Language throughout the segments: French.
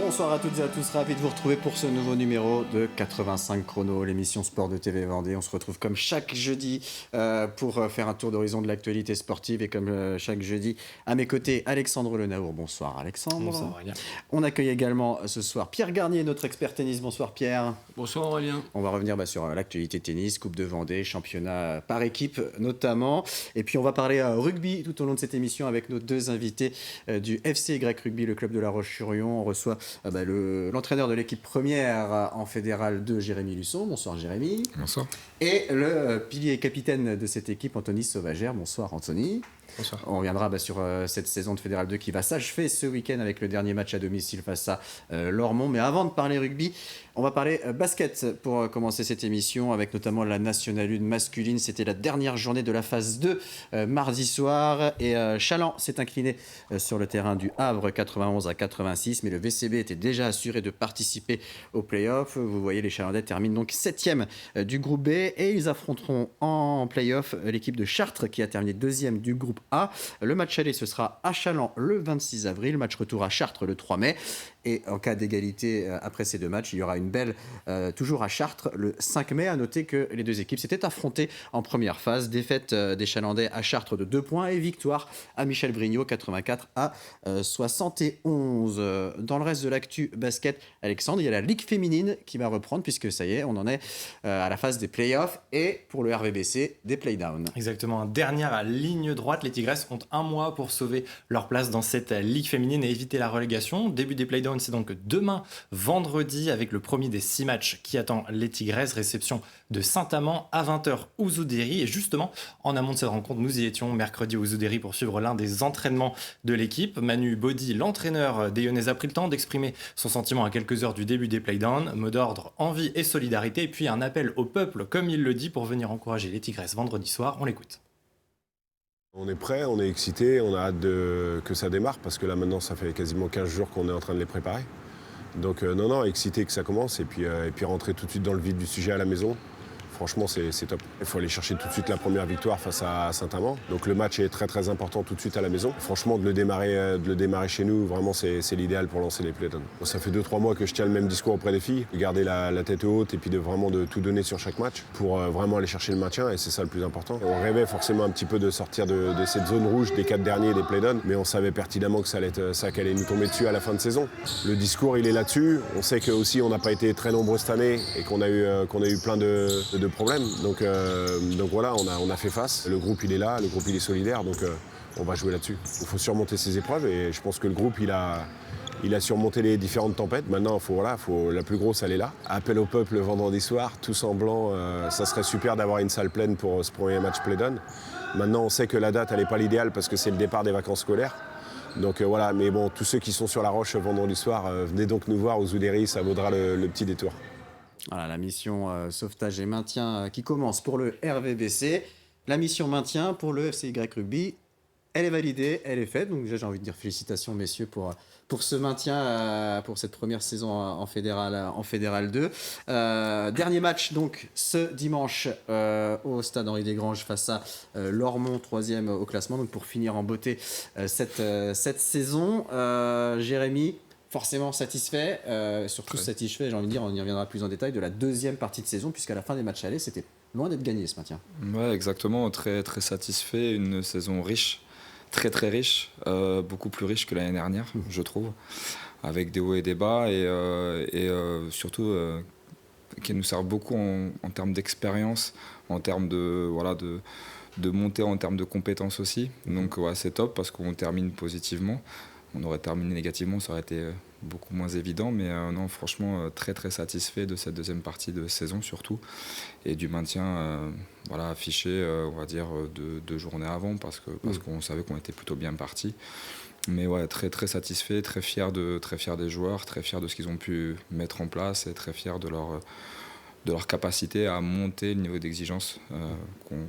Bonsoir à toutes et à tous, ravi de vous retrouver pour ce nouveau numéro de 85 Chrono, l'émission sport de TV Vendée. On se retrouve comme chaque jeudi pour faire un tour d'horizon de l'actualité sportive et comme chaque jeudi, à mes côtés, Alexandre Lenaour. Bonsoir Alexandre. Bonsoir Aurélien. On accueille également ce soir Pierre Garnier, notre expert tennis. Bonsoir Pierre. Bonsoir Aurélien. On va revenir sur l'actualité tennis, Coupe de Vendée, championnat par équipe notamment. Et puis on va parler rugby tout au long de cette émission avec nos deux invités du FCY Rugby, le club de La Roche-sur-Yon. On reçoit l'entraîneur de l'équipe première en Fédéral 2, Jérémy Luçon. Bonsoir Jérémy. Bonsoir. Et le pilier et capitaine de cette équipe, Anthony Sauvagère. Bonsoir Anthony. Bonsoir. On reviendra sur cette saison de Fédéral 2 qui va s'achever ce week-end avec le dernier match à domicile face à Lormont. Mais avant de parler rugby, on va parler basket pour commencer cette émission avec notamment la National 1 masculine. C'était la dernière journée de la phase 2 mardi soir et Chaland s'est incliné sur le terrain du Havre 91-86, mais le VCB était déjà assuré de participer aux playoffs. Vous voyez, les Chalandais terminent donc 7e du groupe B et ils affronteront en playoff l'équipe de Chartres qui a terminé 2e du groupe A. Le match aller, ce sera à Chaland le 26 avril, match retour à Chartres le 3 mai. Et en cas d'égalité après ces deux matchs, il y aura une belle toujours à Chartres le 5 mai. À noter que les deux équipes s'étaient affrontées en première phase. Défaite des Chalandais à Chartres de 2 points et victoire à Michel Brignot 84-71. Dans le reste de l'actu basket, Alexandre, il y a la Ligue féminine qui va reprendre puisque ça y est, on en est à la phase des playoffs et pour le RVBC, des playdowns. Exactement, dernière ligne droite, les Tigresses ont un mois pour sauver leur place dans cette Ligue féminine et éviter la relégation. Début des playdowns, c'est donc demain, vendredi, avec le premier des 6 matchs qui attend les Tigresses. Réception de Saint-Amand à 20h au Zoudéry. Et justement, en amont de cette rencontre, nous y étions mercredi au Zoudéry pour suivre l'un des entraînements de l'équipe. Manu Baudy, l'entraîneur des Lyonnaises, a pris le temps d'exprimer son sentiment à quelques heures du début des playdowns. Mot d'ordre, envie et solidarité. Et puis un appel au peuple, comme il le dit, pour venir encourager les Tigresses vendredi soir. On l'écoute. On est prêt, on est excité, on a hâte que ça démarre parce que là maintenant ça fait quasiment 15 jours qu'on est en train de les préparer. Donc non, excité que ça commence et puis rentrer tout de suite dans le vif du sujet à la maison. Franchement, c'est top. Il faut aller chercher tout de suite la première victoire face à Saint-Amand. Donc le match est très très important tout de suite à la maison. Franchement, de le démarrer chez nous, vraiment c'est l'idéal pour lancer les playdowns. Ça fait 2-3 mois que je tiens le même discours auprès des filles, de garder la tête haute et puis de tout donner sur chaque match pour vraiment aller chercher le maintien et c'est ça le plus important. On rêvait forcément un petit peu de sortir de cette zone rouge des 4 derniers des playdowns, mais on savait pertinemment que ça allait être ça qui allait nous tomber dessus à la fin de saison. Le discours il est là-dessus. On sait que aussi on n'a pas été très nombreux cette année et qu'on a eu plein de problèmes. Donc voilà, on a fait face. Le groupe il est là, le groupe il est solidaire, donc on va jouer là-dessus. Il faut surmonter ces épreuves et je pense que le groupe il a surmonté les différentes tempêtes. Maintenant, la plus grosse elle est là. Appel au peuple le vendredi soir, tous en blanc. Ça serait super d'avoir une salle pleine pour ce premier match Playdown. Maintenant, on sait que la date elle n'est pas l'idéal parce que c'est le départ des vacances scolaires. Donc voilà, mais bon, tous ceux qui sont sur la Roche vendredi soir, venez donc nous voir au Zoudéry, ça vaudra le petit détour. Voilà, la mission sauvetage et maintien qui commence pour le RVBC. La mission maintien pour le FCY Rugby, elle est validée, elle est faite. Donc déjà, j'ai envie de dire félicitations, messieurs, pour ce maintien, pour cette première saison en Fédéral 2. Dernier match, donc, ce dimanche au stade Henri Desgranges face à Lormont, 3e au classement. Donc pour finir en beauté cette saison, Jérémy, forcément satisfait, surtout satisfait, j'ai envie de dire, on y reviendra plus en détail, de la deuxième partie de saison, puisqu'à la fin des matchs allés, c'était loin d'être gagné ce maintien. Ouais, exactement, très, très satisfait, une saison riche, très très riche, beaucoup plus riche que l'année dernière, je trouve, avec des hauts et des bas, et surtout qui nous sert beaucoup en termes d'expérience, en termes de montée, en termes de compétences aussi. Donc ouais, c'est top parce qu'on termine positivement. On aurait terminé négativement, ça aurait été beaucoup moins évident, mais non, franchement, très très satisfait de cette deuxième partie de saison surtout, et du maintien affiché, on va dire, deux journées avant, parce qu'on savait qu'on était plutôt bien parti. Mais ouais, très très satisfait, très fier des joueurs, très fier de ce qu'ils ont pu mettre en place, et très fier de leur capacité à monter le niveau d'exigence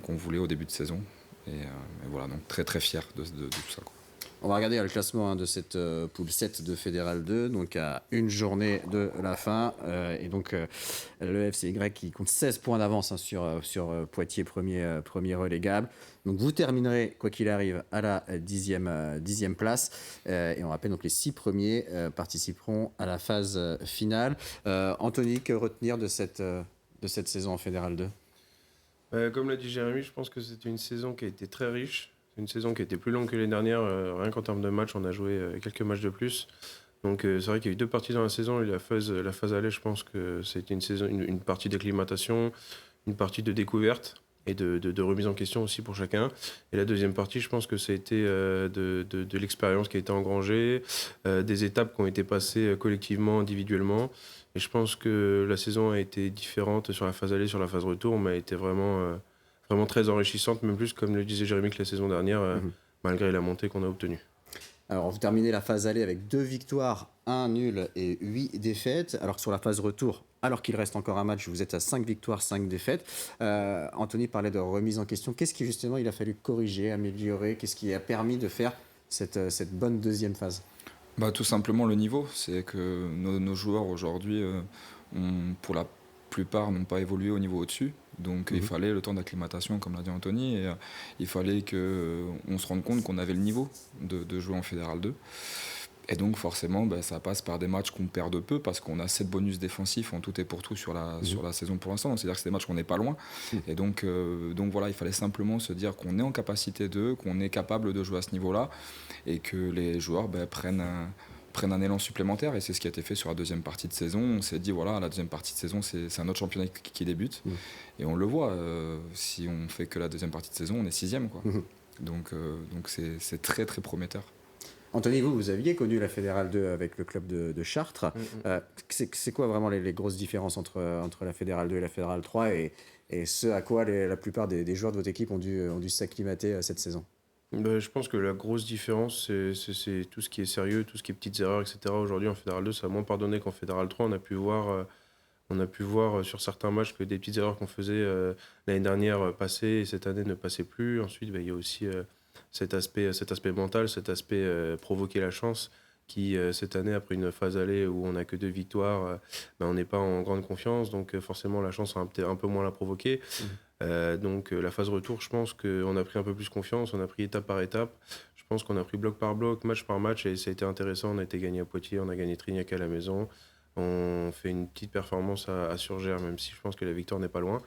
qu'on voulait au début de saison. Et voilà, donc très très fier de tout ça, quoi. On va regarder le classement de cette poule 7 de Fédéral 2, donc à une journée de la fin. Et donc le FCY qui compte 16 points d'avance sur Poitiers, premier relégable. Donc vous terminerez, quoi qu'il arrive, à la 10e place. Et on rappelle donc les 6 premiers participeront à la phase finale. Anthony, que retenir de cette saison en Fédéral 2 ? Comme l'a dit Jérémy, je pense que c'était une saison qui a été très riche. C'est une saison qui a été plus longue que l'année dernière. Rien qu'en termes de matchs, on a joué quelques matchs de plus. Donc c'est vrai qu'il y a eu 2 parties dans la saison. Et la phase aller, je pense que c'était une partie d'acclimatation, une partie de découverte et de remise en question aussi pour chacun. Et la deuxième partie, je pense que ça a été de l'expérience qui a été engrangée, des étapes qui ont été passées collectivement, individuellement. Et je pense que la saison a été différente sur la phase aller, sur la phase retour, mais a été vraiment très enrichissante, même plus, comme le disait Jérémy, que la saison dernière, malgré la montée qu'on a obtenue. Alors, vous terminez la phase aller avec 2 victoires, 1 nul et 8 défaites. Alors que sur la phase retour, alors qu'il reste encore un match, vous êtes à 5 victoires, 5 défaites. Anthony parlait de remise en question. Qu'est-ce qui, justement, il a fallu corriger, améliorer ? Qu'est-ce qui a permis de faire cette bonne deuxième phase ? Tout simplement le niveau. C'est que nos joueurs aujourd'hui, pour la plupart, n'ont pas évolué au niveau au-dessus. Donc il fallait le temps d'acclimatation, comme l'a dit Anthony, et il fallait qu'on se rende compte qu'on avait le niveau de jouer en Fédéral 2. Et donc forcément, ça passe par des matchs qu'on perd de peu, parce qu'on a 7 bonus défensifs en tout et pour tout sur la saison pour l'instant. Donc c'est-à-dire que c'est des matchs qu'on n'est pas loin. Et donc voilà, il fallait simplement se dire qu'on est en capacité qu'on est capable de jouer à ce niveau-là, et que les joueurs prennent un élan supplémentaire, et c'est ce qui a été fait sur la deuxième partie de saison. On s'est dit, voilà, la deuxième partie de saison, c'est un autre championnat qui débute, et on le voit, si on fait que la deuxième partie de saison, on est 6e, quoi. Donc c'est très très prometteur. Anthony, vous aviez connu la Fédérale 2 avec le club de Chartres. C'est quoi vraiment les grosses différences entre la Fédérale 2 et la Fédérale 3, et ce à quoi la plupart des joueurs de votre équipe ont dû s'acclimater cette saison ? Je pense que la grosse différence, c'est tout ce qui est sérieux, tout ce qui est petites erreurs, etc. Aujourd'hui, en Fédéral 2, ça a moins pardonné qu'en Fédéral 3. On a pu voir sur certains matchs que des petites erreurs qu'on faisait l'année dernière passaient, et cette année ne passaient plus. Ensuite, il y a aussi cet aspect mental, cet aspect provoquer la chance, qui cette année, après une phase aller où on n'a que 2 victoires, on n'est pas en grande confiance. Donc forcément, la chance, on va peut-être un peu moins la provoquer. Donc la phase retour, je pense qu'on a pris un peu plus confiance, on a pris étape par étape. Je pense qu'on a pris bloc par bloc, match par match, et ça a été intéressant. On a été gagné à Poitiers, on a gagné Trignac à la maison. On fait une petite performance à Surgères, même si je pense que la victoire n'est pas loin.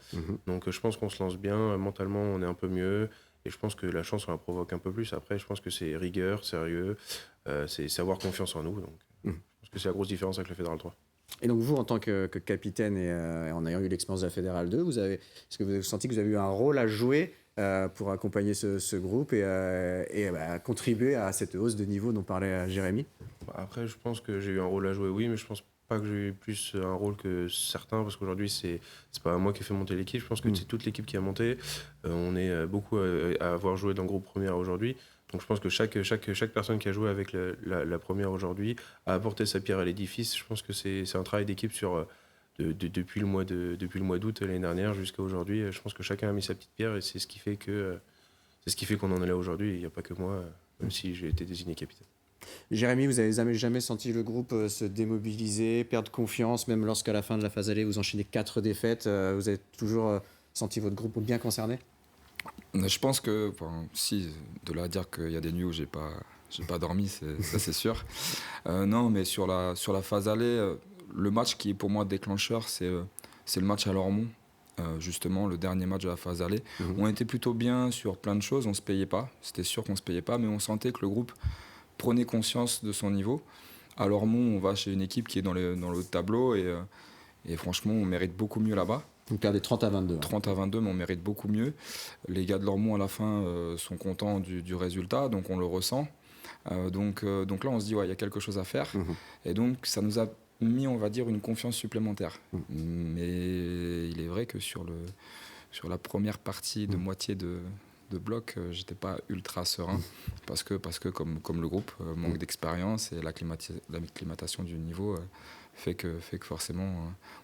Donc je pense qu'on se lance bien, mentalement on est un peu mieux, et je pense que la chance on la provoque un peu plus. Après, je pense que c'est rigueur, sérieux, c'est avoir confiance en nous. Donc je pense que c'est la grosse différence avec le Fédéral 3. Et donc vous, en tant que capitaine et en ayant eu l'expérience de la Fédérale 2, est-ce que vous avez senti que vous avez eu un rôle à jouer pour accompagner ce groupe et contribuer à cette hausse de niveau dont parlait Jérémy ? Après, je pense que j'ai eu un rôle à jouer, oui, mais je pense pas que j'ai eu plus un rôle que certains, parce qu'aujourd'hui, c'est pas moi qui ai fait monter l'équipe. Je pense que c'est toute l'équipe qui a monté. On est beaucoup à avoir joué dans le groupe première aujourd'hui. Donc je pense que chaque personne qui a joué avec la première aujourd'hui a apporté sa pierre à l'édifice. Je pense que c'est un travail d'équipe depuis le mois d'août l'année dernière jusqu'à aujourd'hui. Je pense que chacun a mis sa petite pierre, et c'est ce qui fait qu'on en est là aujourd'hui. Il n'y a pas que moi, même si j'ai été désigné capitaine. Jérémy, vous n'avez jamais senti le groupe se démobiliser, perdre confiance, même lorsqu'à la fin de la phase aller, vous enchaînez 4 défaites, vous avez toujours senti votre groupe bien concerné ? Je pense que, si, de là à dire qu'il y a des nuits où j'ai pas dormi, ça c'est sûr. Non, mais sur la phase aller, le match qui est pour moi déclencheur, c'est le match à Lormont. Justement, le dernier match de la phase aller. On était plutôt bien sur plein de choses, on se payait pas. C'était sûr qu'on se payait pas, mais on sentait que le groupe prenait conscience de son niveau. À Lormont, on va chez une équipe qui est dans le haut de tableau, et franchement, on mérite beaucoup mieux là-bas. Vous perdez 30-22. 30-22, mais on mérite beaucoup mieux. Les gars de Lormont, à la fin, sont contents du résultat, donc on le ressent. Donc là, on se dit, ouais, il y a quelque chose à faire. Et donc, ça nous a mis, on va dire, une confiance supplémentaire. Mais il est vrai que sur la première partie de moitié de bloc, j'étais pas ultra serein, parce que comme le groupe manque d'expérience, et l'acclimatation du niveau fait que forcément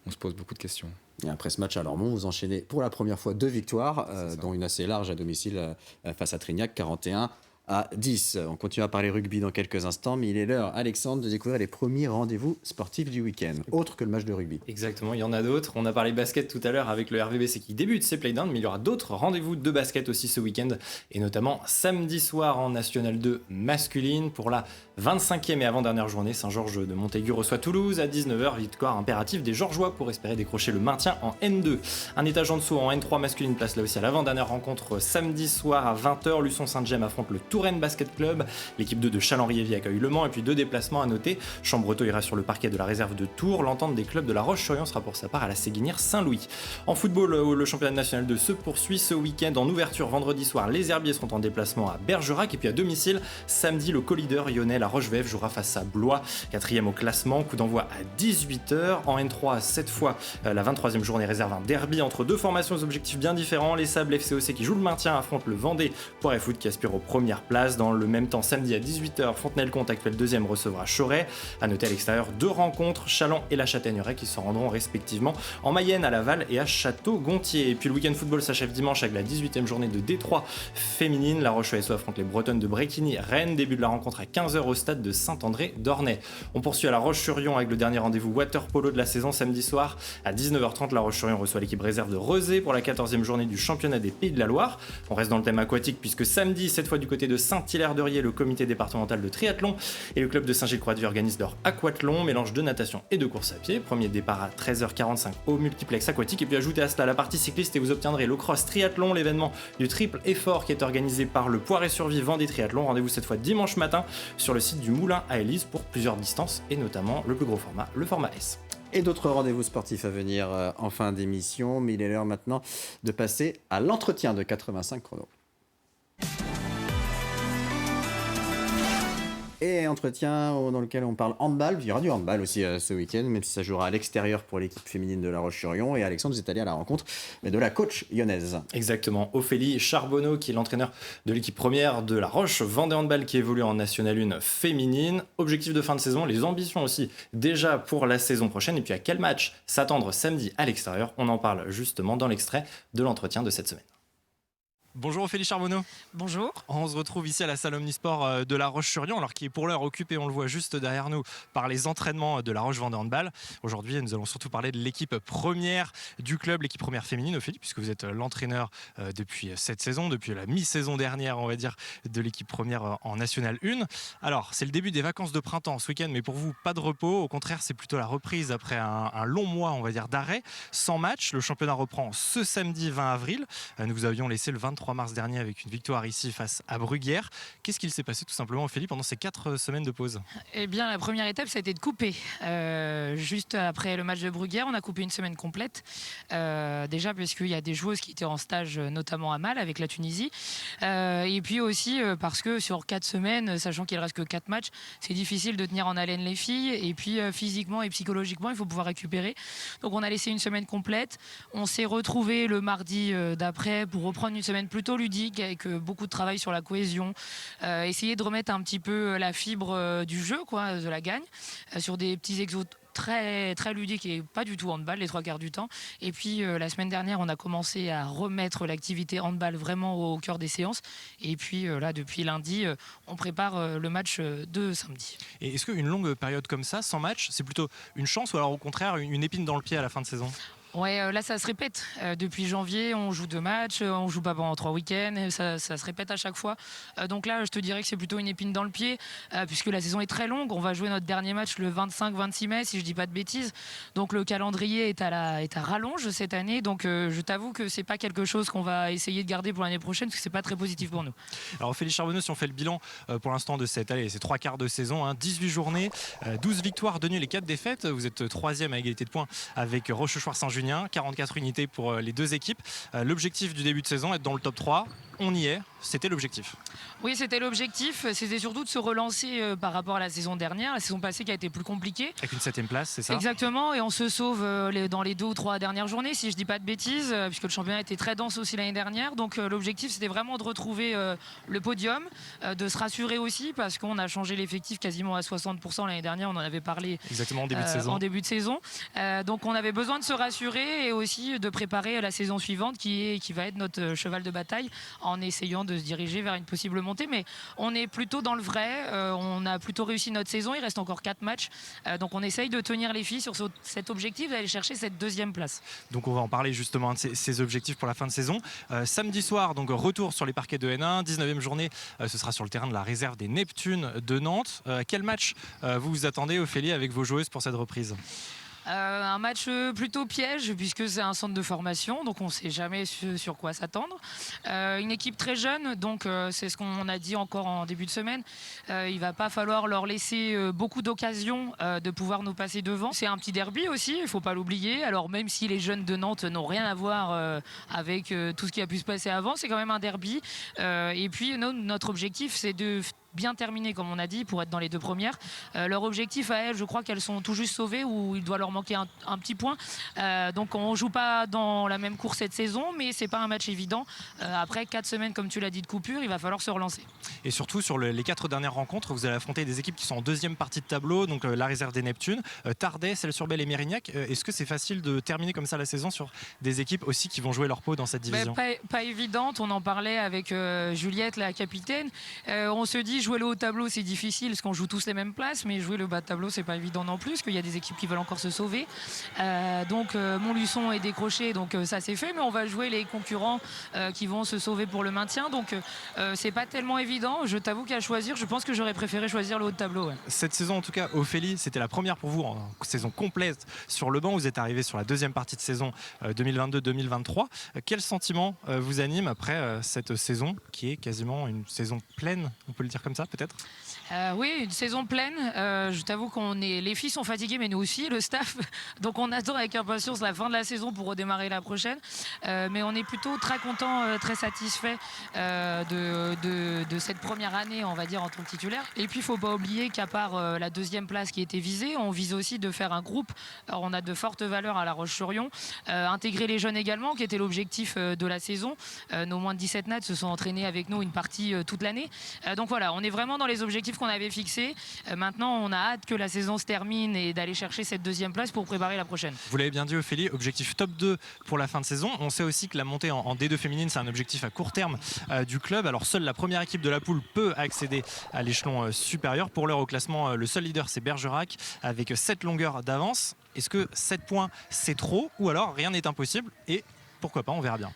on se pose beaucoup de questions. Et après ce match à Lormont, vous enchaînez pour la première fois 2 victoires, dont une assez large à domicile face à Trignac, 41-27. à 10. On continue à parler rugby dans quelques instants, mais il est l'heure, Alexandre, de découvrir les premiers rendez-vous sportifs du week-end, autre que le match de rugby. Exactement, il y en a d'autres. On a parlé basket tout à l'heure avec le RVBC qui débute ses playdowns, mais il y aura d'autres rendez-vous de basket aussi ce week-end, et notamment samedi soir en National 2 masculine pour la 25e et avant-dernière journée. Saint-Georges de Montaigu reçoit Toulouse à 19h, victoire impérative des Georgeois pour espérer décrocher le maintien en N2. Un étage en dessous en N3 masculine place là aussi à l'avant-dernière rencontre samedi soir à 20h. Luçon Saint-Gemme affronte le Touraine Basket Club. L'équipe 2 de Châlons-Riévy accueille Le Mans et puis 2 déplacements à noter. Chambretot ira sur le parquet de la réserve de Tours. L'entente des clubs de La Roche-sur-Yon sera pour sa part à la Séguinière Saint-Louis. En football, le championnat national 2 se poursuit ce week-end. En ouverture vendredi soir, les Herbiers seront en déplacement à Bergerac et puis à domicile samedi le co-leader lyonnais La Roche-Vève jouera face à Blois, 4e au classement. Coup d'envoi à 18h. En N3, cette fois la 23e journée réserve un derby entre deux formations aux objectifs bien différents. Les Sables FCOC qui jouent le maintien affrontent le Vendée Poire Foot qui aspire aux premières places. Dans le même temps, samedi à 18h, Fontenay-le-Comte, actuel 2e, recevra Choret. À noter à l'extérieur 2 rencontres, Châlons et la Châtaigneraie qui se rendront respectivement en Mayenne, à Laval et à Château-Gontier. Et puis le week-end football s'achève dimanche avec la 18e journée de Détroit féminine. La Roche-SO affronte les Bretonnes de Bréquigny. Rennes, début de la rencontre à 15h au stade de Saint-André-d'Ornay. On poursuit à La Roche-sur-Yon avec le dernier rendez-vous water polo de la saison samedi soir. À 19h30, La Roche-sur-Yon reçoit l'équipe réserve de Rezé pour la 14e journée du championnat des Pays de la Loire. On reste dans le thème aquatique puisque samedi, cette fois du côté de Saint-Hilaire-de-Riez, le comité départemental de triathlon et le club de Saint-Gilles-Croix-de-Vie organisent leur aquathlon, mélange de natation et de course à pied. Premier départ à 13h45 au multiplex aquatique. Et puis ajoutez à cela la partie cycliste et vous obtiendrez le cross triathlon, l'événement du triple effort qui est organisé par le Poiré-sur-Vie Vendée Triathlon. Rendez-vous cette fois dimanche matin sur le site du Moulin à Élise pour plusieurs distances et notamment le plus gros format, le format S. Et d'autres rendez-vous sportifs à venir en fin d'émission, mais il est l'heure maintenant de passer à l'entretien de 85 chrono. Et entretien dans lequel on parle handball. Il y aura du handball aussi ce week-end, même si ça jouera à l'extérieur pour l'équipe féminine de La Roche-sur-Yon. Et Alexandre, vous êtes allé à la rencontre de la coach lyonnaise. Exactement, Ophélie Charbonneau, qui est l'entraîneur de l'équipe première de La Roche Vendée Handball, qui évolue en National 1 féminine. Objectif de fin de saison, les ambitions aussi déjà pour la saison prochaine. Et puis à quel match s'attendre samedi à l'extérieur? On en parle justement dans l'extrait de l'entretien de cette semaine. Bonjour Ophélie Charbonneau. Bonjour. On se retrouve ici à la salle Omnisport de La Roche-sur-Yon, alors qui est pour l'heure occupée, on le voit juste derrière nous, par les entraînements de La Roche Vendée Handball. Aujourd'hui, nous allons surtout parler de l'équipe première du club, l'équipe première féminine, Ophélie, puisque vous êtes l'entraîneur depuis cette saison, depuis la mi-saison dernière, on va dire, de l'équipe première en National 1. Alors, c'est le début des vacances de printemps ce week-end, mais pour vous, pas de repos. Au contraire, c'est plutôt la reprise après un long mois, on va dire, d'arrêt, sans match. Le championnat reprend ce samedi 20 avril. Nous vous avions laissé le 23 mars dernier avec une victoire ici face à Bruguière. Qu'est-ce qu'il s'est passé tout simplement, Ophélie, pendant ces 4 semaines de pause? Eh bien, la première étape, ça a été de couper. Juste après le match de Bruguière, on a coupé une semaine complète. Déjà, puisqu'il y a des joueuses qui étaient en stage, notamment à Mal, avec la Tunisie. Et puis aussi parce que sur 4 semaines, sachant qu'il ne reste que 4 matchs, c'est difficile de tenir en haleine les filles. Et puis physiquement et psychologiquement, il faut pouvoir récupérer. Donc on a laissé une semaine complète. On s'est retrouvés le mardi d'après pour reprendre une semaine plutôt ludique, avec beaucoup de travail sur la cohésion, essayer de remettre un petit peu la fibre du jeu, quoi, de la gagne, sur des petits exos très, très ludiques et pas du tout handball les 3 quarts du temps. Et puis la semaine dernière, on a commencé à remettre l'activité handball vraiment au cœur des séances. Et puis là, depuis lundi, on prépare le match de samedi. Et est-ce qu'une longue période comme ça, sans match, c'est plutôt une chance ou alors au contraire une épine dans le pied à la fin de saison? Ouais, là ça se répète. Depuis janvier, on joue 2 matchs, on joue pas pendant 3 week-ends, ça se répète à chaque fois. Donc là, je te dirais que c'est plutôt une épine dans le pied, puisque la saison est très longue. On va jouer notre dernier match le 25-26 mai, si je dis pas de bêtises. Donc le calendrier est à rallonge cette année. Donc je t'avoue que c'est pas quelque chose qu'on va essayer de garder pour l'année prochaine, parce que c'est pas très positif pour nous. Alors Ophélie Charbonneau, si on fait le bilan pour l'instant de ces 3 quarts de saison, 18 journées, 12 victoires, 2 nuls et 4 défaites. Vous êtes 3e à égalité de points avec Rochechouart-Saint-Junien. 44 unités pour les 2 équipes. L'objectif du début de saison, être dans le top 3. On y est, c'était l'objectif. Oui, c'était l'objectif. C'était surtout de se relancer par rapport à la saison dernière, la saison passée qui a été plus compliquée. Avec une 7e place, c'est ça? Exactement, et on se sauve dans les 2 ou 3 dernières journées, si je dis pas de bêtises, puisque le championnat était très dense aussi l'année dernière. Donc l'objectif, c'était vraiment de retrouver le podium, de se rassurer aussi, parce qu'on a changé l'effectif quasiment à 60% l'année dernière, on en avait parlé. Exactement, en début de saison. Donc on avait besoin de se rassurer et aussi de préparer la saison suivante qui va être notre cheval de bataille en essayant de se diriger vers une possible montée. Mais on est plutôt dans le vrai. On a plutôt réussi notre saison. Il reste encore 4 matchs. Donc on essaye de tenir les filles sur cet objectif d'aller chercher cette 2e place. Donc on va en parler justement de ces objectifs pour la fin de saison. Samedi soir, donc retour sur les parquets de N1, 19e journée, ce sera sur le terrain de la réserve des Neptunes de Nantes. Quel match vous vous attendez, Ophélie, avec vos joueuses pour cette reprise ? Un match plutôt piège puisque c'est un centre de formation, donc on ne sait jamais sur quoi s'attendre. Une équipe très jeune, donc c'est ce qu'on a dit encore en début de semaine. Il ne va pas falloir leur laisser beaucoup d'occasions de pouvoir nous passer devant. C'est un petit derby aussi, il ne faut pas l'oublier. Alors même si les jeunes de Nantes n'ont rien à voir avec tout ce qui a pu se passer avant, c'est quand même un derby. Et puis notre objectif, c'est de bien terminé, comme on a dit, pour être dans les 2 premières. Leur objectif à elles, je crois qu'elles sont tout juste sauvées ou il doit leur manquer un petit point. Donc on ne joue pas dans la même course cette saison, mais ce n'est pas un match évident. Après 4 semaines, comme tu l'as dit, de coupure, il va falloir se relancer. Et surtout, sur les 4 dernières rencontres, vous allez affronter des équipes qui sont en 2e partie de tableau, donc la réserve des Neptunes, Tardais, Celles-sur-Belle et Mérignac. Est-ce que c'est facile de terminer comme ça la saison sur des équipes aussi qui vont jouer leur peau dans cette division ? Pas évidente, on en parlait avec Juliette, la capitaine. On se dit, jouer le haut tableau c'est difficile parce qu'on joue tous les mêmes places, mais jouer le bas de tableau c'est pas évident non plus parce qu'il y a des équipes qui veulent encore se sauver. Donc Montluçon est décroché, donc ça c'est fait, mais on va jouer les concurrents qui vont se sauver pour le maintien, donc c'est pas tellement évident. Je t'avoue qu'à choisir, je pense que j'aurais préféré choisir le haut de tableau. Ouais. Cette saison en tout cas, Ophélie, c'était la première pour vous en saison complète sur le banc. Vous êtes arrivé sur la 2e partie de saison 2022-2023. Quel sentiment vous anime après cette saison qui est quasiment une saison pleine, on peut le dire comme ça peut-être ? Oui, une saison pleine. Je t'avoue les filles sont fatiguées, mais nous aussi, le staff. Donc on attend avec impatience la fin de la saison pour redémarrer la prochaine. Mais on est plutôt très content, très satisfait de cette première année, on va dire, en tant que titulaire. Et puis il ne faut pas oublier qu'à part la 2e place qui était visée, on vise aussi de faire un groupe. Alors on a de fortes valeurs à La Roche-sur-Yon. Intégrer les jeunes également, qui était l'objectif de la saison. Nos moins de 17 nats se sont entraînés avec nous une partie toute l'année. Donc voilà, on est vraiment dans les objectifs qu'on avait fixés. Maintenant, on a hâte que la saison se termine et d'aller chercher cette 2e place pour préparer la prochaine. Vous l'avez bien dit, Ophélie, objectif top 2 pour la fin de saison. On sait aussi que la montée en D2 féminine, c'est un objectif à court terme du club. Alors seule la première équipe de la poule peut accéder à l'échelon supérieur. Pour l'heure au classement, le seul leader, c'est Bergerac, avec 7 longueurs d'avance. Est-ce que 7 points, c'est trop, ou alors rien n'est impossible? Et pourquoi pas, on verra bien.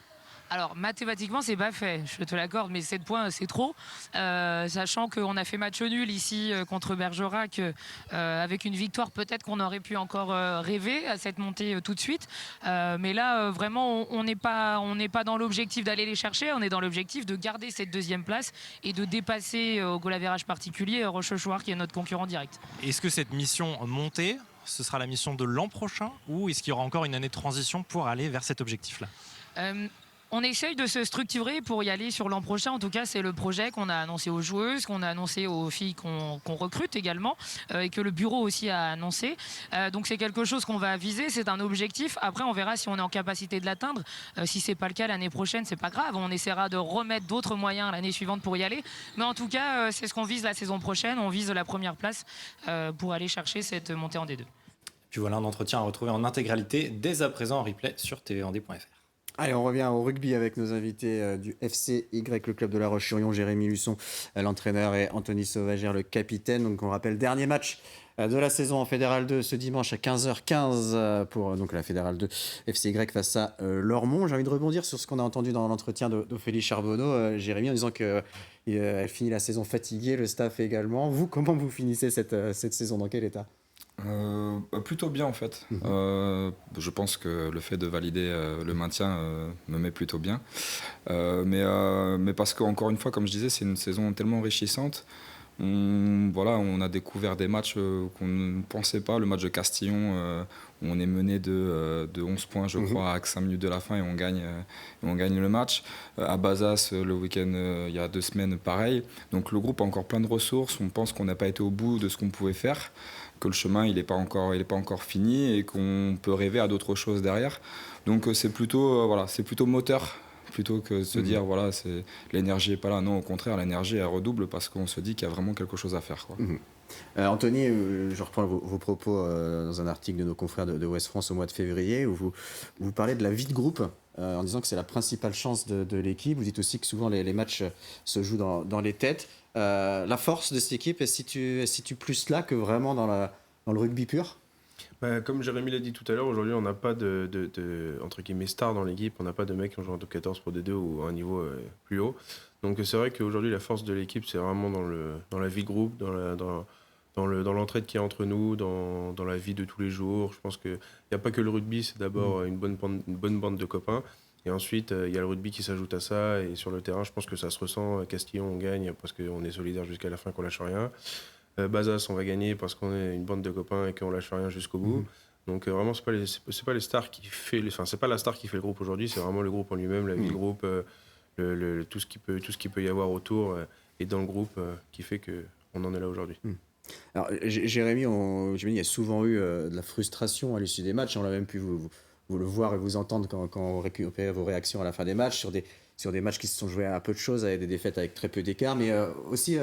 Alors mathématiquement c'est pas fait, je te l'accorde, mais 7 points c'est trop, sachant qu'on a fait match nul ici contre Bergerac, avec une victoire peut-être qu'on aurait pu encore rêver à cette montée tout de suite, mais là vraiment on n'est pas dans l'objectif d'aller les chercher, on est dans l'objectif de garder cette 2e place et de dépasser au goal average particulier Rochechouart qui est notre concurrent direct. Est-ce que cette mission montée, ce sera la mission de l'an prochain, ou est-ce qu'il y aura encore une année de transition pour aller vers cet objectif-là? On essaye de se structurer pour y aller sur l'an prochain. En tout cas, c'est le projet qu'on a annoncé aux joueuses, qu'on a annoncé aux filles qu'on recrute également, et que le bureau aussi a annoncé. Donc c'est quelque chose qu'on va viser, c'est un objectif. Après, on verra si on est en capacité de l'atteindre. Si c'est pas le cas l'année prochaine, c'est pas grave. On essaiera de remettre d'autres moyens l'année suivante pour y aller. Mais en tout cas, c'est ce qu'on vise la saison prochaine. On vise la première place pour aller chercher cette montée en D2. Puis voilà un entretien à retrouver en intégralité dès à présent en replay sur tvand.fr. Allez, on revient au rugby avec nos invités du FCY, le club de La Roche-sur-Yon, Jérémy Luçon, l'entraîneur, et Anthony Sauvagère, le capitaine. Donc on rappelle, dernier match de la saison en Fédéral 2 ce dimanche à 15h15 pour donc la Fédéral 2 FCY face à Lormont. J'ai envie de rebondir sur ce qu'on a entendu dans l'entretien d'Ophélie Charbonneau, Jérémy, en disant qu'elle finit la saison fatiguée, le staff également. Vous, comment vous finissez cette saison? Dans quel état? Plutôt bien en fait. Je pense que le fait de valider le maintien me met plutôt bien. Mais parce qu'encore une fois, comme je disais, c'est une saison tellement enrichissante. On a découvert des matchs qu'on ne pensait pas. Le match de Castillon, où on est mené de 11 points, je crois, à 5 minutes de la fin, et on gagne le match. À Bazas, le week-end, il y a 2 semaines, pareil. Donc le groupe a encore plein de ressources. On pense qu'on n'a pas été au bout de ce qu'on pouvait faire, que le chemin il n'est pas encore fini et qu'on peut rêver à d'autres choses derrière. Donc c'est plutôt moteur, plutôt que de se dire l'énergie n'est pas là. Non, au contraire, l'énergie elle redouble parce qu'on se dit qu'il y a vraiment quelque chose à faire, quoi. Anthony, je reprends vos propos dans un article de nos confrères de Ouest France au mois de février, où vous parlez de la vie de groupe, en disant que c'est la principale chance de l'équipe. Vous dites aussi que souvent les matchs se jouent dans les têtes. La force de cette équipe, elle se situe plus là que vraiment dans le rugby pur? Comme Jérémy l'a dit tout à l'heure, aujourd'hui, on n'a pas de entre guillemets, stars dans l'équipe. On n'a pas de mecs qui ont joué en top 14 Pro D2 ou à un niveau plus haut. Donc c'est vrai qu'aujourd'hui, la force de l'équipe, c'est vraiment dans la vie de groupe, dans l'entraide qu'il y a entre nous, dans la vie de tous les jours. Je pense qu'il n'y a pas que le rugby, c'est d'abord une bonne bande de copains. Et ensuite, il y a le rugby qui s'ajoute à ça. Et sur le terrain, je pense que ça se ressent. À Castillon, on gagne parce qu'on est solidaire jusqu'à la fin, qu'on lâche rien. Bazas, on va gagner parce qu'on est une bande de copains et qu'on lâche rien jusqu'au bout. Donc vraiment, c'est pas les stars qui fait, c'est pas la star qui fait le groupe aujourd'hui. C'est vraiment le groupe en lui-même, la vie de groupe, tout ce qui peut y avoir autour et dans le groupe qui fait que on en est là aujourd'hui. Alors, Jérémy, j'imagine qu'il y a souvent eu de la frustration à l'issue des matchs. On l'a même pu vous le voir et vous entendre quand on récupère vos réactions à la fin des matchs sur des matchs qui se sont joués à peu de choses, avec des défaites avec très peu d'écart, mais aussi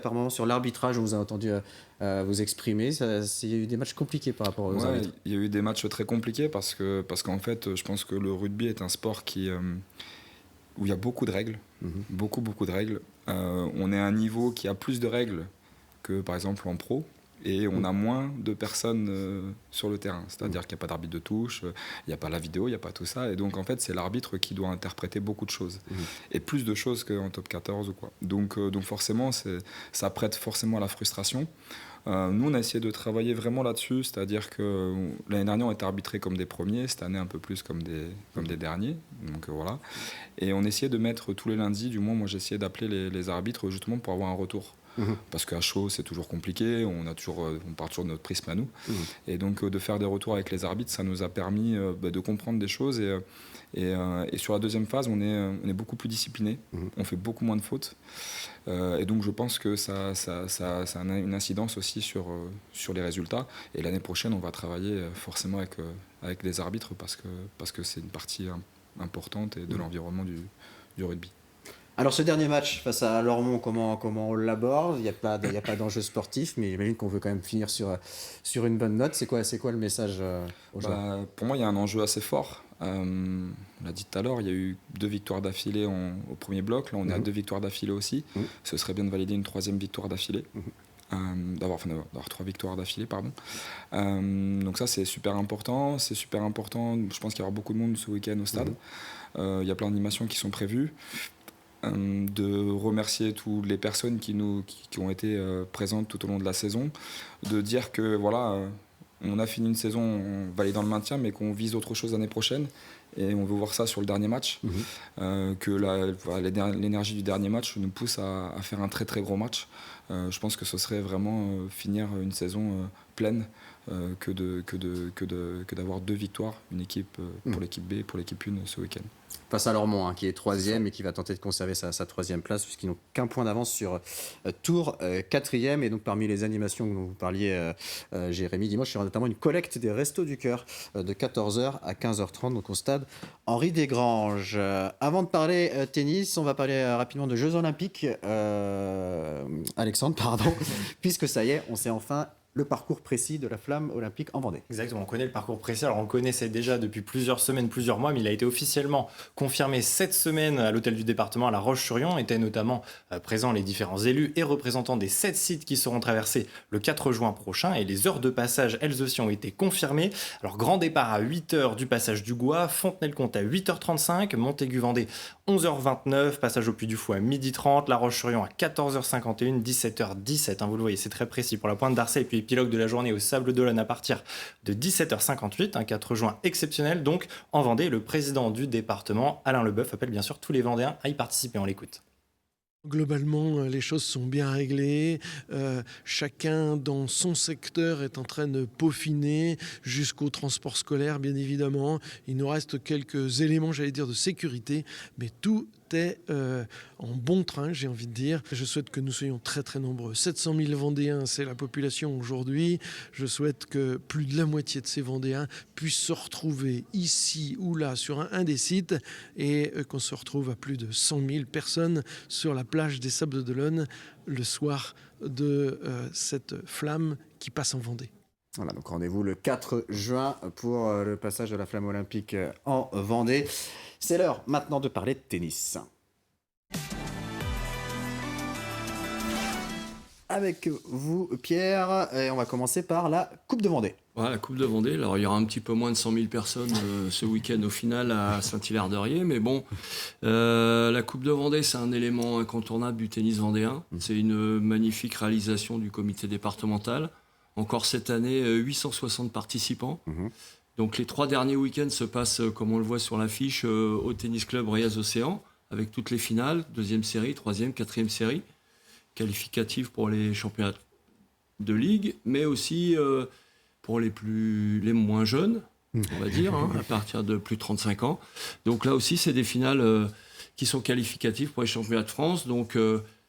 par moments sur l'arbitrage, on vous a entendu vous exprimer. Il y a eu des matchs compliqués par rapport aux arbitres. Il y a eu des matchs très compliqués parce qu'en fait, je pense que le rugby est un sport où il y a beaucoup de règles, beaucoup de règles. On est à un niveau qui a plus de règles que par exemple en pro. Et on a moins de personnes sur le terrain. C'est-à-dire qu'il n'y a pas d'arbitre de touche, il n'y a pas la vidéo, il n'y a pas tout ça. Et donc, en fait, c'est l'arbitre qui doit interpréter beaucoup de choses. Et plus de choses qu'en top 14 ou quoi. Donc forcément, ça prête forcément à la frustration. Nous, on a essayé de travailler vraiment là-dessus. C'est-à-dire que l'année dernière, on était arbitrés comme des premiers. Cette année, un peu plus comme des derniers. Donc voilà. Et on essayait de mettre tous les lundis, du moins, moi, j'essayais d'appeler les arbitres justement pour avoir un retour. Parce qu'à chaud, c'est toujours compliqué, on part toujours de notre prisme à nous. Et donc, de faire des retours avec les arbitres, ça nous a permis de comprendre des choses. Et sur la deuxième phase, on est beaucoup plus discipliné, on fait beaucoup moins de fautes. Et donc, je pense que ça a une incidence aussi sur les résultats. Et l'année prochaine, on va travailler forcément avec les arbitres parce que c'est une partie importante de l'environnement du rugby. Alors ce dernier match face à Lormont, comment on l'aborde? Il n'y a pas d'enjeu sportif, mais j'imagine qu'on veut quand même finir sur une bonne note. C'est quoi le message aux joueurs? Pour moi, il y a un enjeu assez fort. On l'a dit tout à l'heure, il y a eu 2 victoires d'affilée au premier bloc. Là, on est à 2 victoires d'affilée aussi. Ce serait bien de valider une 3e victoire d'affilée. D'avoir 3 victoires d'affilée, pardon. Donc ça, c'est super important. Je pense qu'il y aura beaucoup de monde ce week-end au stade. Il y a plein d'animations qui sont prévues. De remercier toutes les personnes qui ont été présentes tout au long de la saison, de dire que voilà, on a fini une saison validant le maintien, mais qu'on vise autre chose l'année prochaine, et on veut voir ça sur le dernier match, que l'énergie du dernier match nous pousse à faire un très très gros match. Je pense que ce serait vraiment finir une saison pleine que d'avoir 2 victoires, une équipe pour l'équipe B et pour l'équipe 1 ce week-end. Face à Lormont, qui est 3e et qui va tenter de conserver sa 3e place, puisqu'ils n'ont qu'un point d'avance sur Tours, 4e. Et donc parmi les animations dont vous parliez, Jérémy, dimanche, il y aura notamment une collecte des Restos du Cœur de 14h à 15h30, donc au stade Henri Desgranges. Avant de parler tennis, on va parler rapidement de Jeux Olympiques. Alexandre, pardon, puisque ça y est, on sait enfin le parcours précis de la flamme olympique en Vendée. Exactement, on connaît le parcours précis. Alors on le connaissait déjà depuis plusieurs semaines, plusieurs mois, mais il a été officiellement confirmé cette semaine à l'hôtel du département à La Roche-sur-Yon. Étaient notamment présents les différents élus et représentants des 7 sites qui seront traversés le 4 juin prochain. Et les heures de passage, elles aussi, ont été confirmées. Alors grand départ à 8h du passage du Gois, Fontenay-le-Comte à 8h35, Montaigu-Vendée 11h29, passage au Puy du Fou à 12h30, La Roche-sur-Yon à 14h51, 17h17. Vous le voyez, c'est très précis pour la Pointe d'Arcet. Et puis épilogue de la journée au Sable d'Olonne à partir de 17h58, un 4 juin exceptionnel donc en Vendée. Le président du département, Alain Leboeuf, appelle bien sûr tous les Vendéens à y participer. On l'écoute. Globalement, les choses sont bien réglées. Chacun dans son secteur est en train de peaufiner jusqu'au transport scolaire, bien évidemment. Il nous reste quelques éléments, j'allais dire, de sécurité, mais tout était en bon train, j'ai envie de dire. Je souhaite que nous soyons très très nombreux. 700 000 Vendéens, c'est la population aujourd'hui. Je souhaite que plus de la moitié de ces Vendéens puissent se retrouver ici ou là sur un des sites et qu'on se retrouve à plus de 100 000 personnes sur la plage des Sables d'Olonne le soir de cette flamme qui passe en Vendée. Voilà, donc rendez-vous le 4 juin pour le passage de la flamme olympique en Vendée. C'est l'heure maintenant de parler de tennis. Avec vous, Pierre, et on va commencer par la Coupe de Vendée. Ouais, la Coupe de Vendée, alors il y aura un petit peu moins de 100 000 personnes ce week-end au final à Saint-Hilaire-de-Riez, mais bon, la Coupe de Vendée, c'est un élément incontournable du tennis vendéen. C'est une magnifique réalisation du comité départemental. Encore cette année, 860 participants. Donc les 3 derniers week-ends se passent, comme on le voit sur l'affiche, au Tennis Club Riaz Océan, avec toutes les finales, 2e série, 3e, 4e série, qualificatives pour les championnats de ligue, mais aussi pour les moins jeunes, on va dire, à partir de plus de 35 ans. Donc là aussi, c'est des finales qui sont qualificatives pour les championnats de France. Donc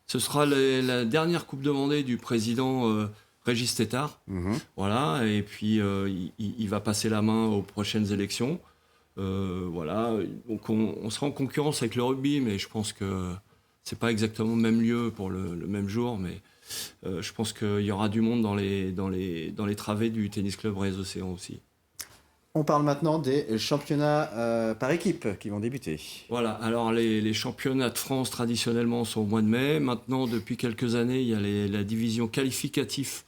ce sera la dernière Coupe de Vendée du président Régis Tétart. Voilà, et puis il va passer la main aux prochaines élections. Voilà, donc on sera en concurrence avec le rugby, mais je pense que c'est pas exactement le même lieu pour le même jour, mais je pense qu'il y aura du monde dans les travées du Tennis Club Riaz Océan aussi. On parle maintenant des championnats par équipe qui vont débuter. Voilà, alors les championnats de France traditionnellement sont au mois de mai. Maintenant, depuis quelques années, il y a la division qualificative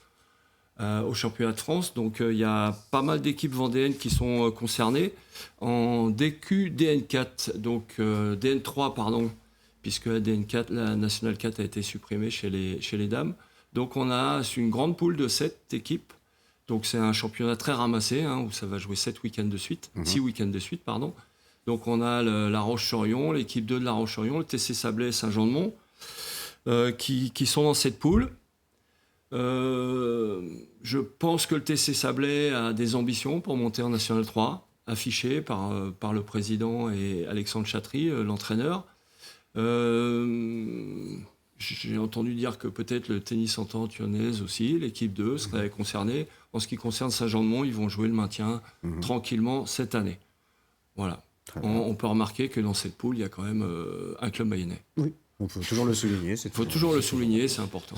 au championnat de France. Donc il y a pas mal d'équipes vendéennes qui sont concernées en DQ, DN4, donc DN3 pardon, puisque la DN4, la National 4 a été supprimée chez les dames. Donc on a une grande poule de 7 équipes. Donc c'est un championnat très ramassé, où ça va jouer 6 week-ends de suite. Pardon. Donc on a la Roche-sur-Yon, l'équipe 2 de la Roche-sur-Yon, le TC Sablé et Saint-Jean-de-Mont, qui sont dans cette poule. Je pense que le TC Sablé a des ambitions pour monter en National 3, affichées par le président et Alexandre Chatry, l'entraîneur. J'ai entendu dire que peut-être le tennis Entente-Lyonnaise aussi, l'équipe 2 serait concernée. En ce qui concerne Saint-Jean-de-Mont, ils vont jouer le maintien tranquillement cette année. Voilà. On peut remarquer que dans cette poule, il y a quand même un club mayennais. Oui, on peut toujours le souligner. Il faut toujours le souligner, c'est important.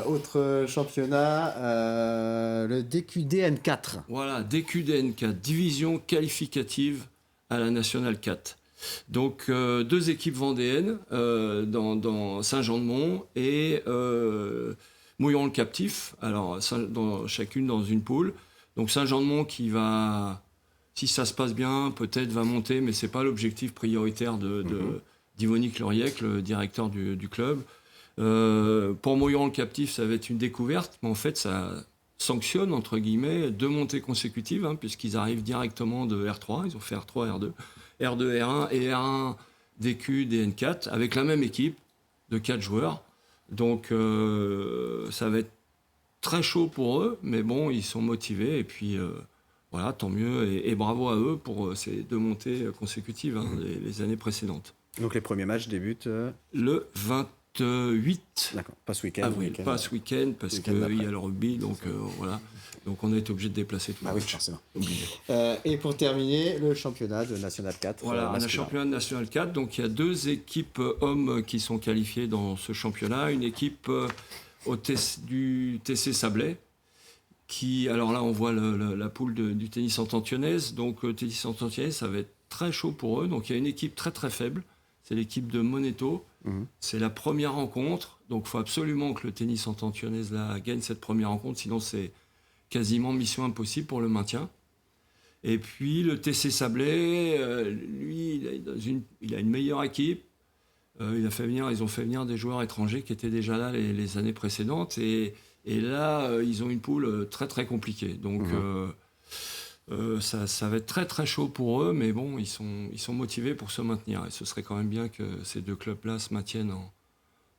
Autre championnat, le DQDN4. Voilà, DQDN4, division qualificative à la Nationale 4. Donc 2 équipes vendéennes dans Saint-Jean-de-Mont et Mouillon-le-Captif, alors chacune dans une poule. Donc Saint-Jean-de-Mont qui va, si ça se passe bien, peut-être va monter, mais c'est pas l'objectif prioritaire d'Yvonique Lauriec, le directeur du club. Pour Mouillon-le-Captif, ça va être une découverte, mais en fait ça sanctionne entre guillemets 2 montées consécutives, puisqu'ils arrivent directement de R3, ils ont fait R3, R2. R2, R1 et R1 DQ, DN4, avec la même équipe de 4 joueurs. Donc ça va être très chaud pour eux, mais bon, ils sont motivés. Et puis voilà, tant mieux. Et bravo à eux pour ces 2 montées consécutives les années précédentes. Donc les premiers matchs débutent le 28 D'accord, pas ce week-end. avril. Pas ce week-end, parce qu'il y a le rugby. Donc voilà. Donc on a été obligé de déplacer tout le match. Oui, forcément. Et pour terminer, le championnat de National 4. Voilà, le championnat de National 4. Donc il y a 2 équipes hommes qui sont qualifiées dans ce championnat. Une équipe du TC Sablé, qui, alors là on voit la poule du tennis Entente-Lyonnaise. Donc le tennis Entente-Lyonnaise, ça va être très chaud pour eux. Donc il y a une équipe très très faible. C'est l'équipe de Moneto. C'est la première rencontre. Donc il faut absolument que le tennis Entente-Lyonnaise gagne cette première rencontre. Sinon c'est quasiment mission impossible pour le maintien. Et puis le TC Sablé, lui, il a une meilleure équipe. Ils ont fait venir des joueurs étrangers qui étaient déjà là les années précédentes. Et là, ils ont une poule très très compliquée. Donc ça va être très très chaud pour eux, mais bon, ils sont motivés pour se maintenir. Et ce serait quand même bien que ces 2 clubs-là se maintiennent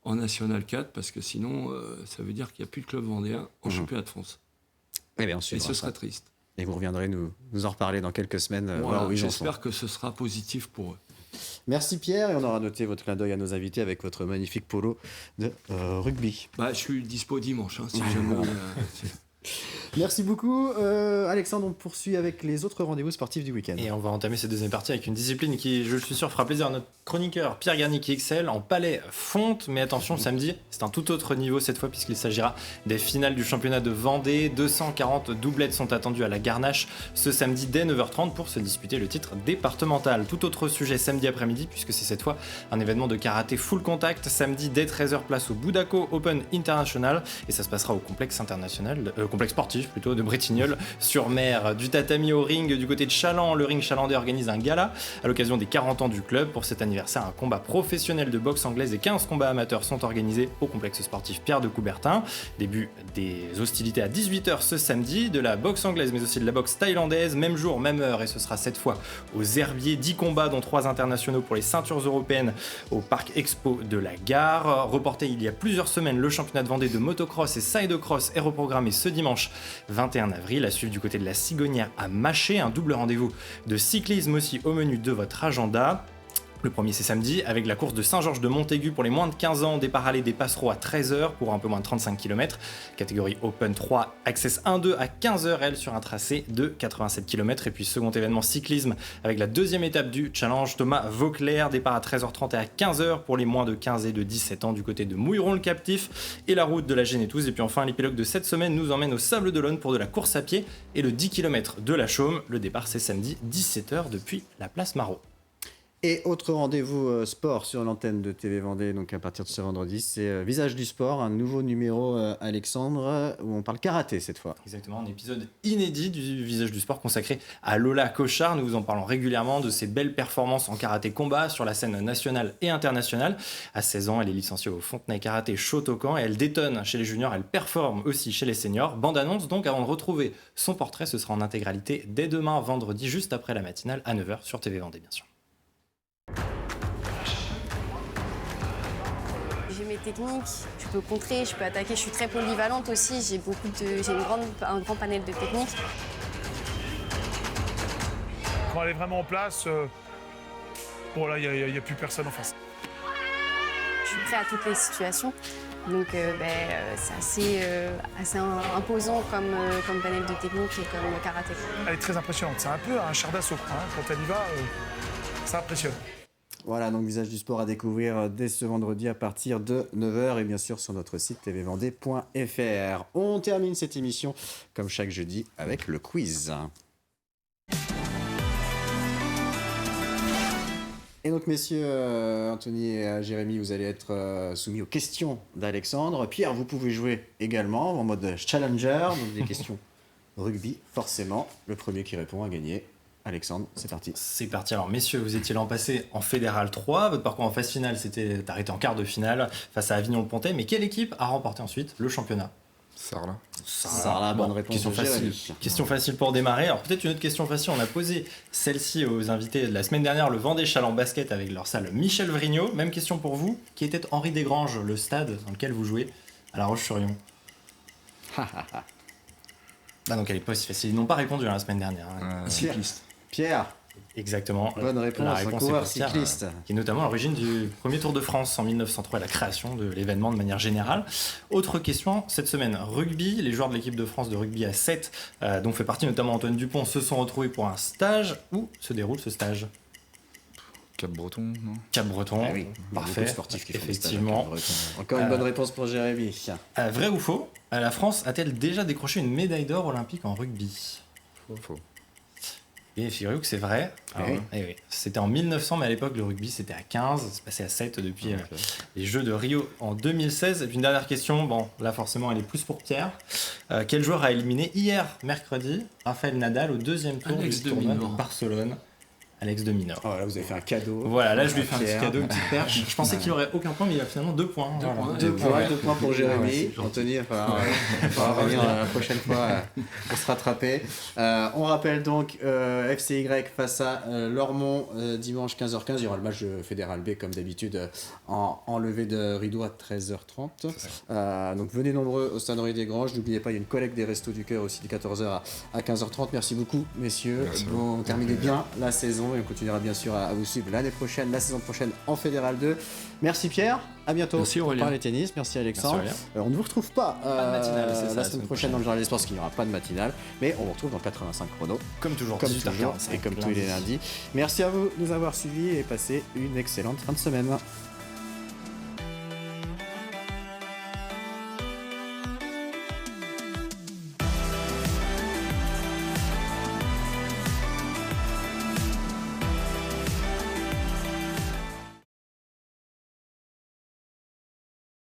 en National 4, parce que sinon, ça veut dire qu'il n'y a plus de club vendéen en championnat de France. Eh bien, et ce serait triste. Et vous reviendrez nous en reparler dans quelques semaines. Voilà, j'espère que ce sera positif pour eux. Merci Pierre, et on aura noté votre clin d'œil à nos invités avec votre magnifique polo de rugby. Bah, je suis dispo dimanche, si jamais. Merci beaucoup. Alexandre, on poursuit avec les autres rendez-vous sportifs du week-end. Et on va entamer cette deuxième partie avec une discipline qui, je suis sûr, fera plaisir à notre chroniqueur Pierre Garnier qui excelle en palais fonte. Mais attention, samedi, c'est un tout autre niveau cette fois puisqu'il s'agira des finales du championnat de Vendée. 240 doublettes sont attendues à la Garnache ce samedi dès 9h30 pour se disputer le titre départemental. Tout autre sujet samedi après-midi puisque c'est cette fois un événement de karaté full contact. Samedi dès 13h, place au Budako Open International et ça se passera au complexe sportif plutôt de Bretignolles-sur-Mer. Du tatami au ring du côté de Chaland, le ring chalandais organise un gala à l'occasion des 40 ans du club. Pour cet anniversaire, un combat professionnel de boxe anglaise et 15 combats amateurs sont organisés au complexe sportif Pierre de Coubertin. Début des hostilités à 18h ce samedi, de la boxe anglaise mais aussi de la boxe thaïlandaise, même jour, même heure, et ce sera cette fois aux Herbiers. 10 combats dont 3 internationaux pour les ceintures européennes au Parc Expo de la Gare. Reporté il y a plusieurs semaines, le championnat de Vendée de motocross et cyclocross est reprogrammé ce dimanche 21 avril, à suivre du côté de la Cigonnière à Maché, un double rendez-vous de cyclisme aussi au menu de votre agenda. Le premier c'est samedi avec la course de Saint-Georges de Montaigu pour les moins de 15 ans, départ aller des Passereaux à 13h pour un peu moins de 35 km, catégorie Open 3, Access 1-2 à 15h, elle sur un tracé de 87 km. Et puis second événement cyclisme avec la deuxième étape du challenge Thomas Vauclair, départ à 13h30 et à 15h pour les moins de 15 et de 17 ans du côté de Mouilleron-le-Captif et la route de la Génétouse. Et puis enfin l'épilogue de cette semaine nous emmène au Sable d'Olonne pour de la course à pied et le 10 km de la Chaume. Le départ c'est samedi 17h depuis la place Marot. Et autre rendez-vous sport sur l'antenne de TV Vendée, donc à partir de ce vendredi, c'est Visage du sport, un nouveau numéro Alexandre, où on parle karaté cette fois. Exactement, un épisode inédit du Visage du sport consacré à Lola Cochard. Nous vous en parlons régulièrement de ses belles performances en karaté combat sur la scène nationale et internationale. À 16 ans, elle est licenciée au Fontenay Karaté Shotokan et elle détonne chez les juniors, elle performe aussi chez les seniors. Bande annonce donc avant de retrouver son portrait, ce sera en intégralité dès demain vendredi, juste après la matinale à 9h sur TV Vendée bien sûr. J'ai mes techniques, je peux contrer, je peux attaquer, je suis très polyvalente aussi, j'ai un grand panel de techniques. Quand elle est vraiment en place, bon là, il n'y a plus personne en face. Je suis prêt à toutes les situations, donc c'est assez imposant comme panel de techniques et comme karaté. Elle est très impressionnante, c'est un peu un char d'assaut. Quand elle y va, ça impressionne. Voilà, donc Visage du sport à découvrir dès ce vendredi à partir de 9h et bien sûr sur notre site tvvendée.fr. On termine cette émission comme chaque jeudi avec le quiz. Et donc messieurs, Anthony et Jérémy, vous allez être soumis aux questions d'Alexandre. Pierre, vous pouvez jouer également en mode challenger, donc des questions rugby, forcément. Le premier qui répond a gagné. Alexandre, c'est parti. C'est parti. Alors messieurs, vous étiez l'an passé en Fédéral 3. Votre parcours en phase finale s'était arrêté en quart de finale face à Avignon-le-Pontet. Mais quelle équipe a remporté ensuite le championnat ? Sarlat, bonne réponse. Question facile. Question facile pour démarrer. Alors peut-être une autre question facile. On a posé celle-ci aux invités de la semaine dernière, le Vendée Chaland Basket avec leur salle Michel Vrignot. Même question pour vous. Qui était Henri Desgranges, le stade dans lequel vous jouez à La Roche-sur-Yon ? Donc elle est pas aussi facile. Ils n'ont pas répondu la semaine dernière. Cycliste. Pierre. Exactement. Bonne réponse. La réponse un coureur est pour Pierre, cycliste. qui est notamment à l'origine du premier Tour de France en 1903 et la création de l'événement de manière générale. Autre question, cette semaine, rugby. Les joueurs de l'équipe de France de rugby à 7, dont fait partie notamment Antoine Dupont, se sont retrouvés pour un stage. Où se déroule ce stage ? Cap-Breton, non ? Cap-Breton, Ah oui, parfait. Sportifs qui font Effectivement. des stages à Cap-Breton. Encore une bonne réponse pour Jérémy. Vrai ou faux ? La France a-t-elle déjà décroché une médaille d'or olympique en rugby ? Faux. Et figurez-vous que c'est vrai. Oui. Oui. C'était en 1900, mais à l'époque, le rugby, c'était à 15. C'est passé à 7 depuis les Jeux de Rio en 2016. Et puis une dernière question. Bon, là, forcément, elle est plus pour Pierre. Quel joueur a éliminé hier, mercredi, Rafael Nadal au deuxième tour Alex du de tournoi Minaur. de Barcelone ? Alex de Minaur. Oh, là, vous avez fait un cadeau. Voilà, là, je lui ai fait un Pierre. petit cadeau, une petite perche. Je pensais qu'il aurait aucun point, mais il a finalement 2 points. Deux points pour Jérémy. Anthony, il va falloir revenir la prochaine fois pour se rattraper. On rappelle donc FCY face à Lormont dimanche 15h15. Il y aura le match de Fédéral B comme d'habitude en levée de rideau à 13h30. Donc venez nombreux au stade Henri Desgranges. N'oubliez pas, il y a une collecte des Restos du Cœur aussi de 14h à 15h30. Merci beaucoup messieurs. Merci. Bon, terminez bien la saison saison et on continuera bien sûr à vous suivre l'année prochaine, la saison prochaine en Fédéral 2. Merci Pierre, à bientôt. Merci Aurélien. Pour parler tennis, merci Alexandre. Merci On ne vous retrouve pas, de matinale, c'est ça, la semaine prochaine dans le Journal des Sports parce qu'il n'y aura pas de matinale, mais on vous retrouve dans 85 chrono. Comme toujours, Comme 18h45, toujours et comme tous les lundis. Merci à vous de nous avoir suivis et passez une excellente fin de semaine.